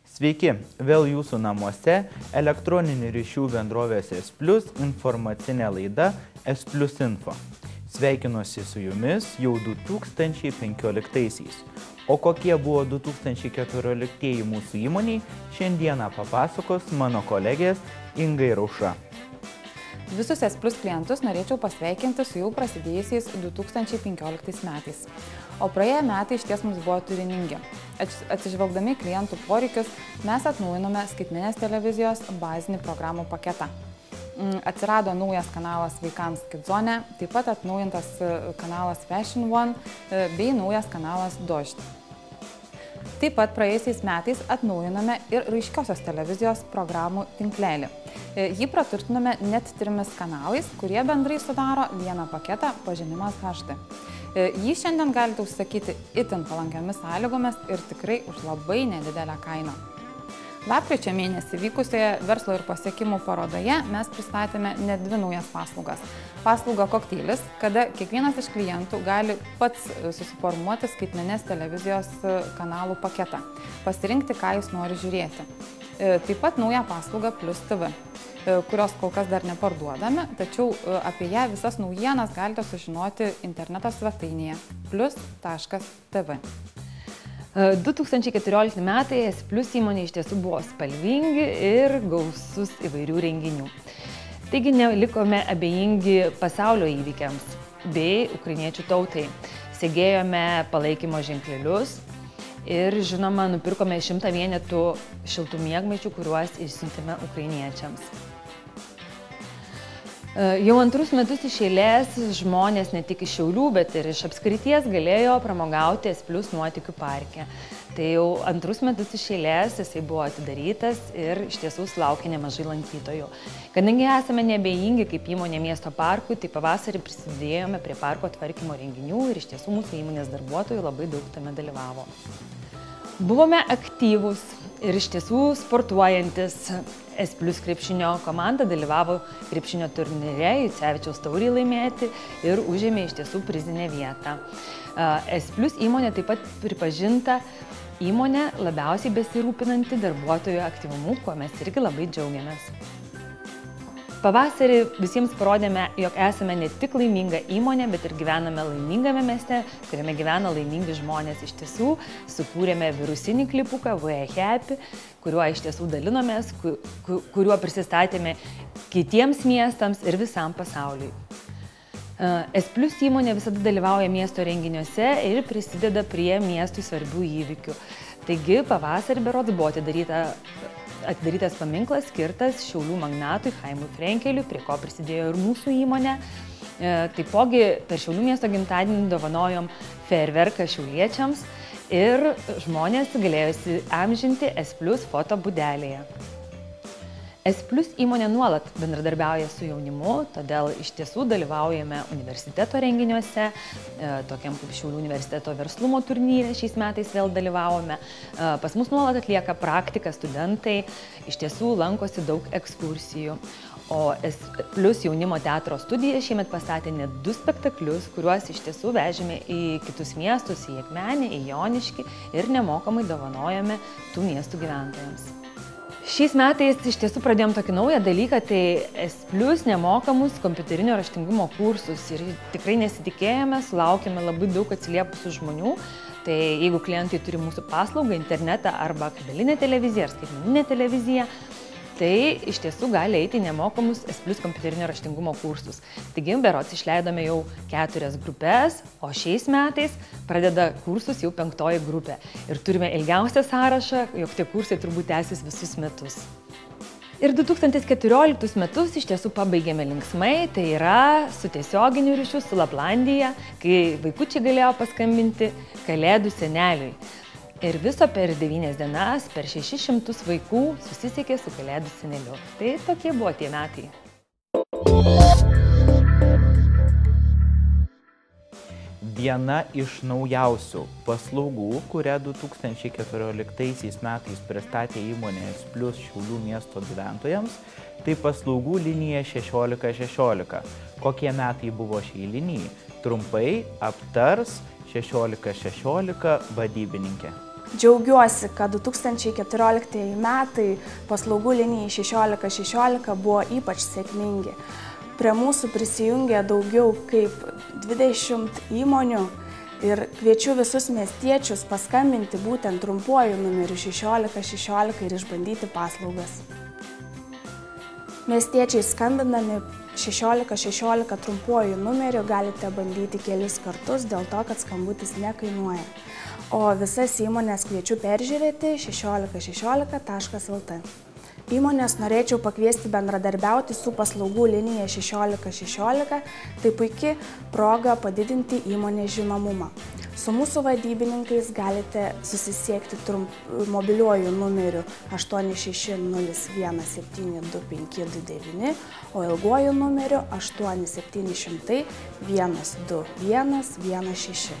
Sveiki, vėl jūsų namuose elektroninių ryšių bendrovės S Plus informacinė laida S Plus Info. Sveikinuosi su jumis jau 2015-aisiais. O kokie buvo 2014 mūsų įmoniai, šiandieną papasakos mano kolegės Inga ir Aušra. Visus S Plus klientus norėčiau pasveikinti su jau prasidėjusiais 2015 metais. O praėję metai išties mums buvo turiningi. Atsižvelgdami klientų poreikius, mes atnaujinome skaitmeninės televizijos bazinį programų paketą. Atsirado naujas kanalas vaikams Kidzone, taip pat atnaujintas kanalas Fashion One bei naujas kanalas Dožd. Taip pat praėjusiais metais atnaujinome ir raiškiosios televizijos programų tinklelį. Jį praturtinome net 3 kanalais, kurie bendrai sudaro vieną paketą Pažinimas HD. Jį šiandien galite užsakyti itin palankiomis sąlygomis ir tikrai už labai nedidelę kainą. Lapkričio mėnesį vykusioje verslo ir pasiekimų parodoje mes pristatėme net 2 naujas paslaugas. Paslauga kokteilis, kada kiekvienas iš klientų gali pats susiformuoti skaitmenės televizijos kanalų paketą, pasirinkti, ką jis nori žiūrėti. Taip pat nauja paslauga Plus TV, kurios kol kas dar neparduodame, tačiau apie ją visas naujienas galite sužinoti interneto svetainėje plus.tv. 2014 metai S Plus įmonė iš tiesų buvo spalvingi ir gausus įvairių renginių. Taigi nelikome abejingi pasaulio įvykiams bei ukrainiečių tautai. Segėjome palaikymo ženklelius ir, žinoma, nupirkome 100 vienetų šiltų miegmaišių, kuriuos išsiuntėme ukrainiečiams. Jau antrus metus iš eilės žmonės ne tik iš Šiaulių, bet ir iš apskrities galėjo pramogauti S Plus nuotykių parke. Tai jau antrus metus iš eilės jisai buvo atidarytas ir iš tiesų sulaukė nemažai lankytojų. Kadangi esame neabejingi kaip įmonė miesto parkui, tai pavasarį prisidėjome prie parko tvarkymo renginių ir iš tiesų mūsų įmonės darbuotojų labai daug tame dalyvavo. Buvome aktyvūs ir iš tiesų sportuojantis. S Plus krepšinio komanda dalyvavo krepšinio turnyre, Jucevičiaus taurį laimėti ir užėmė iš tiesų prizinę vietą. S Plus įmonė taip pat pripažinta įmonė labiausiai besirūpinanti darbuotojų aktyvumu, kuo mes irgi labai džiaugiamės. Pavasarį visiems parodėme, jog esame ne tik laiminga įmonė, bet ir gyvename laimingame mieste, kuriame gyvena laimingi žmonės. Iš tiesų sukūrėme virusinį klipuką We Happy, kuriuo iš tiesų dalinomės, kuriuo prisistatėme kitiems miestams ir visam pasauliui. S Plus įmonė visada dalyvauja miesto renginiuose ir prisideda prie miestui svarbių įvykių. Taigi pavasarį berods buvo atidarytas paminklas skirtas Šiaulių magnatui Chaimui Frenkeliui, prie ko prisidėjo ir mūsų įmonė. Taipogi per Šiaulių miesto gimtadienį dovanojom fejerverką šiauliečiams ir žmonės galėjo įamžinti S Plus foto būdelėje. S Plus įmonė nuolat bendradarbiauja su jaunimu, todėl iš tiesų dalyvaujame universiteto renginiuose, tokiam kaip Šiaulių universiteto verslumo turnyre šiais metais vėl dalyvavome. Pas mus nuolat atlieka praktiką studentai, iš tiesų lankosi daug ekskursijų. O S Plus jaunimo teatro studija šiemet pastatė net 2 spektaklius, kuriuos iš tiesų vežėme į kitus miestus, į Akmenę, į Joniškį ir nemokamai dovanojame tų miestų gyventojams. Šiais metais iš tiesų pradėjom tokį naują dalyką, tai S Plus nemokamus kompiuterinio raštingumo kursus ir tikrai nesitikėjome, sulaukėme labai daug atsiliepusių žmonių. Tai jeigu klientai turi mūsų paslaugą, internetą arba kabelinę televiziją ar skaitmeninę televiziją, tai iš tiesų gali eiti nemokamus S Plus kompiuterinio raštingumo kursus. Taigi, berods išleidome jau 4 grupės, o šiais metais pradeda kursus jau 5 grupė. Ir turime ilgiausią sąrašą, jog tie kursai turbūt tęsis visus metus. Ir 2014 metus iš tiesų pabaigėme linksmai, tai yra su tiesioginiu ryšiu su Laplandija, kai vaikučiai galėjo paskambinti Kalėdų seneliui. Ir viso per 9 dienas, per 600 vaikų susisiekė su Kalėdų seneliu. Tai tokie buvo tie metai. Viena iš naujausių paslaugų, kurią 2014 metais pristatė įmonė S Plus Šiaulių miesto gyventojams, tai paslaugų linija 1616. Kokie metai buvo šiai linijai? Trumpai aptars 1616 vadybininkė. Džiaugiuosi, kad 2014 metai paslaugų linijai 1616 buvo ypač sėkmingi. Prie mūsų prisijungė daugiau kaip 20 įmonių ir kviečiu visus miestiečius paskambinti būtent trumpuoju numeriu 1616 ir išbandyti paslaugas. Miestiečiai skambindami 1616 trumpuoju numeriu galite bandyti kelis kartus dėl to, kad skambutis nekainuoja. O visas įmonės kviečiu peržiūrėti 1616.lt. Įmonės norėčiau pakviesti bendradarbiauti su paslaugų linija 1616, tai puikia proga padidinti įmonės žinomumą. Su mūsų vadybininkais galite susisiekti mobiliuoju numeriu 8601725229, o ilguoju numeriu 8700 12116.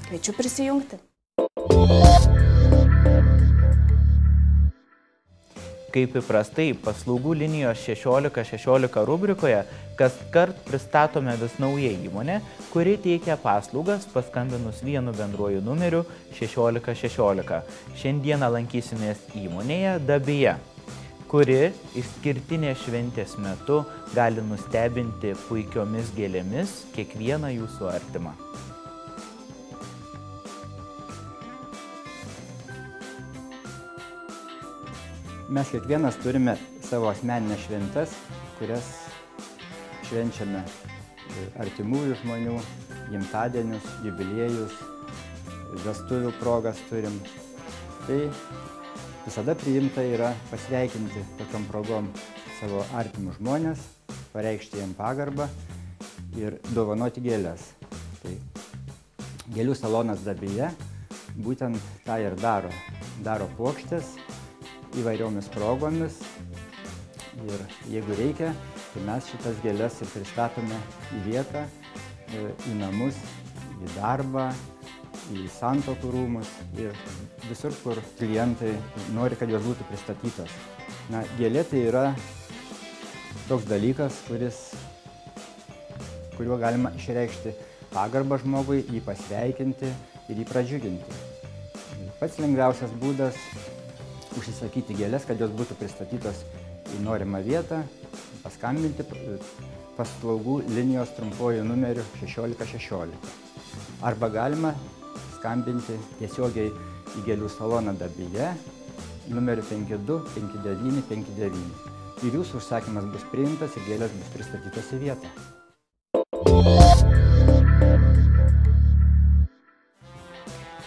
Kviečiu prisijungti. Kaip įprastai, paslaugų linijos 1616 rubrikoje kaskart pristatome vis naują įmonę, kuri teikia paslaugas paskambinus vienu bendruoju numeriu 1616. Šiandieną lankysimės įmonėje Dabija, kuri išskirtinės šventės metu gali nustebinti puikiomis gėlėmis kiekvieną jūsų artimą. Mes kiekvienas turime savo asmeninės šventes, kurias švenčiame artimųjų žmonių, gimtadienius, jubiliejus, vestuvių progas turim. Tai visada priimta yra pasveikinti tokiom progom savo artimus žmonės, pareikšti jiem pagarbą ir dovanoti gėles. Tai gėlių salonas Dabija būtent tą ir daro. Daro puokštes įvairiomis progomis ir jeigu reikia, tai mes šitas gėles ir pristatome į vietą, į namus, į darbą, į santuokų rūmus ir visur, kur klientai nori, kad jos būtų pristatytos. Na, gėlė tai yra toks dalykas, kuriuo galima išreikšti pagarbą žmogui, jį pasveikinti ir jį pradžiuginti. Pats lengviausias būdas užsisakyti gėles, kad jos būtų pristatytos į norimą vietą, paskambinti paslaugų linijos trumpuoju numeriu 1616. Arba galima skambinti tiesiogiai į gėlių saloną Dabija numeriu 525959. Ir jūsų užsakymas bus priimtas ir gėlės bus pristatytos į vietą.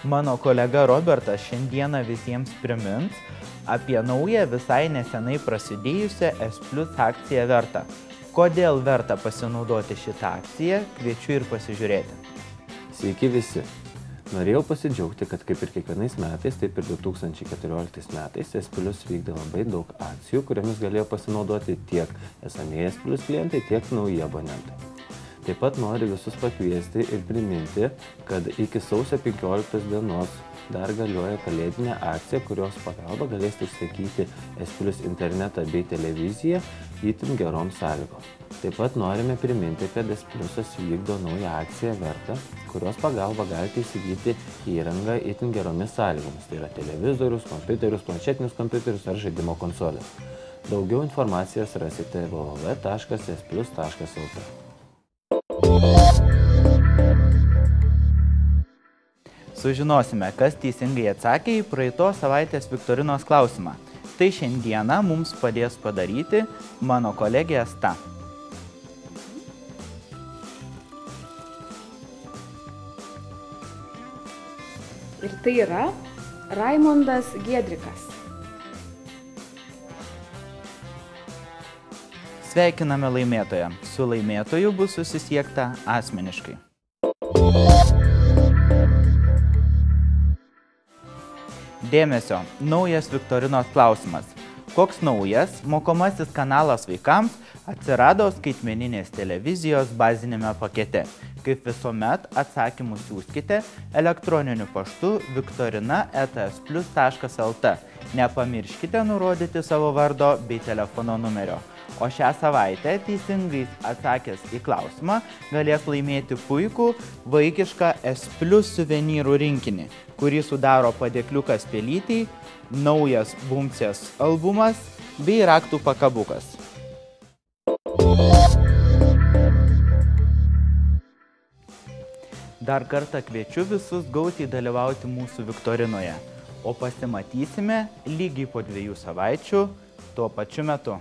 Mano kolega Robertas šiandieną visiems primins apie naują visai nesenai prasidėjusią S Plus akciją Verta. Kodėl verta pasinaudoti šitą akciją, kviečiu ir pasižiūrėti. Sveiki visi! Norėjau pasidžiaugti, kad kaip ir kiekvienais metais, taip ir 2014 metais S Plus vykdė labai daug akcijų, kuriomis galėjo pasinaudoti tiek esamieji S Plus klientai, tiek nauji abonentai. Taip pat noriu visus pakviesti ir priminti, kad iki sausio 15 dienos dar galioja kalėdinė akcija, kurios pagalba galėsite užsakyti S Plus internetą bei televiziją itin gerom sąlygom. Taip pat norime priminti, kad S Plusas vykdo naują akciją Verta, kurios pagalba galite įsigyti įrangą itin geromis sąlygomis. Tai yra televizorius, kompiuterius, planšetinius kompiuterius ar žaidimo konsolės. Daugiau informacijos rasite www.splus.lt. Sužinosime, kas teisingai atsakė į praeitos savaitės viktorinos klausimą. Tai šiandieną mums padės padaryti mano kolegė Asta. Ir tai yra Raimondas Giedrikas. Sveikiname laimėtoją. Su laimėtoju bus susisiekta asmeniškai. Dėmesio, naujas viktorinos klausimas. Koks naujas mokomasis kanalas vaikams atsirado skaitmeninės televizijos bazinėme pakete? Kaip visuomet, atsakymus siųskite elektroniniu paštu viktorina@splus.lt. Nepamirškite nurodyti savo vardo bei telefono numerio. O šią savaitę teisingai atsakęs į klausimą galės laimėti puikų vaikišką S+ suvenyrų rinkinį, kurį sudaro padėkliukas pelytei, naujas Bumsės albumas bei raktų pakabukas. Dar kartą kviečiu visus gausiai dalyvauti mūsų viktorinoje, o pasimatysime lygiai po 2 savaičių tuo pačiu metu.